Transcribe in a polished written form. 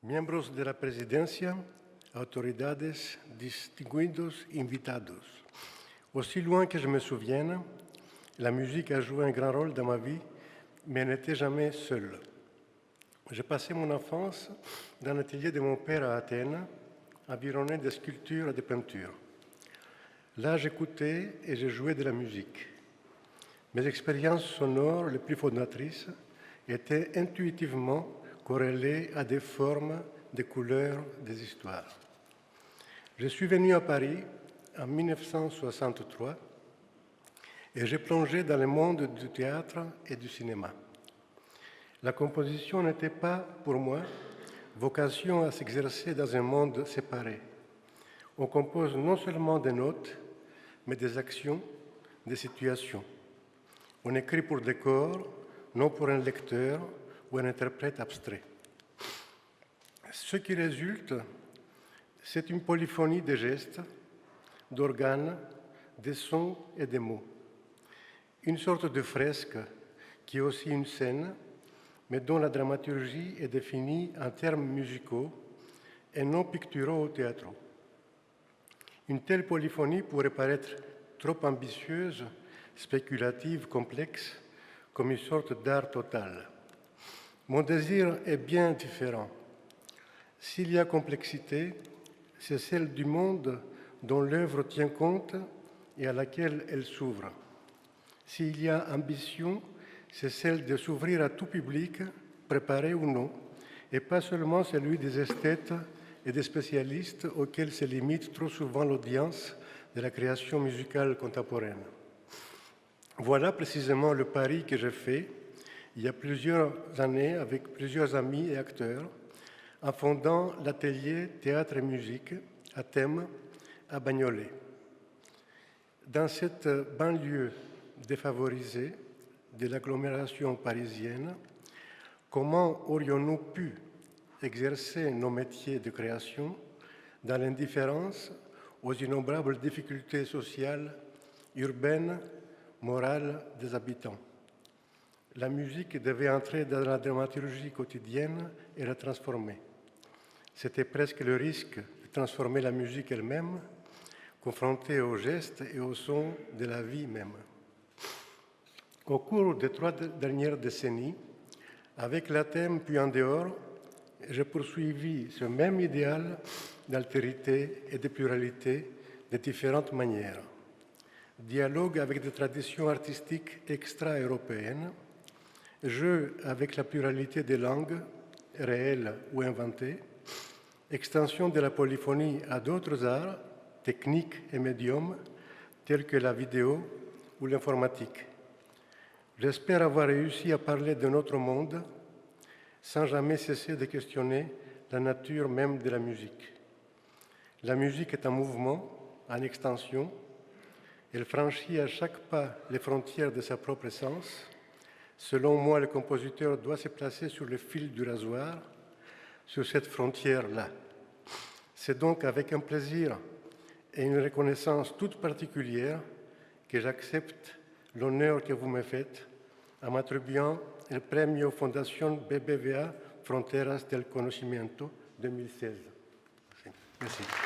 Miembros de la presidencia, autoridades, distinguidos invitados. Aussi loin que je me souvienne, la musique a joué un grand rôle dans ma vie, mais elle n'était jamais seule. J'ai passé mon enfance dans l'atelier de mon père à Athènes, environné de sculptures et de peintures. Là, j'écoutais et je jouais de la musique. Mes expériences sonores les plus fondatrices étaient intuitivement corrélées à des formes, des couleurs, des histoires. Je suis venu à Paris en 1963 et j'ai plongé dans le monde du théâtre et du cinéma. La composition n'était pas, pour moi, vocation à s'exercer dans un monde séparé. On compose non seulement des notes, mais des actions, des situations. On écrit pour des corps, non pour un lecteur ou un interprète abstrait. Ce qui résulte, c'est une polyphonie de gestes, d'organes, des sons et des mots. Une sorte de fresque qui est aussi une scène, mais dont la dramaturgie est définie en termes musicaux et non picturaux ou théâtraux. Une telle polyphonie pourrait paraître trop ambitieuse, spéculative, complexe, comme une sorte d'art total. Mon désir est bien différent. S'il y a complexité, c'est celle du monde dont l'œuvre tient compte et à laquelle elle s'ouvre. S'il y a ambition, c'est celle de s'ouvrir à tout public, préparé ou non, et pas seulement celui des esthètes et des spécialistes auxquels se limite trop souvent l'audience de la création musicale contemporaine. Voilà précisément le pari que j'ai fait il y a plusieurs années avec plusieurs amis et acteurs en fondant l'atelier Théâtre et Musique à thème à Bagnolet. Dans cette banlieue défavorisée de l'agglomération parisienne, comment aurions-nous pu exercer nos métiers de création dans l'indifférence aux innombrables difficultés sociales, urbaines, morales des habitants? La musique devait entrer dans la dramaturgie quotidienne et la transformer. C'était presque le risque de transformer la musique elle-même, confrontée aux gestes et aux sons de la vie même. Au cours des 3 dernières décennies, avec la thème puis en dehors, j'ai poursuivi ce même idéal d'altérité et de pluralité de différentes manières. Dialogue avec des traditions artistiques extra-européennes, jeu avec la pluralité des langues, réelles ou inventées, extension de la polyphonie à d'autres arts, techniques et médiums, tels que la vidéo ou l'informatique. J'espère avoir réussi à parler de notre monde sans jamais cesser de questionner la nature même de la musique. La musique est un mouvement, en extension. Elle franchit à chaque pas les frontières de sa propre essence. Selon moi, le compositeur doit se placer sur le fil du rasoir, sur cette frontière-là. C'est donc avec un plaisir et une reconnaissance toute particulière que j'accepte l'honneur que vous me faites en m'attribuant el Premio Fundación BBVA Fronteras del Conocimiento 2016. Merci.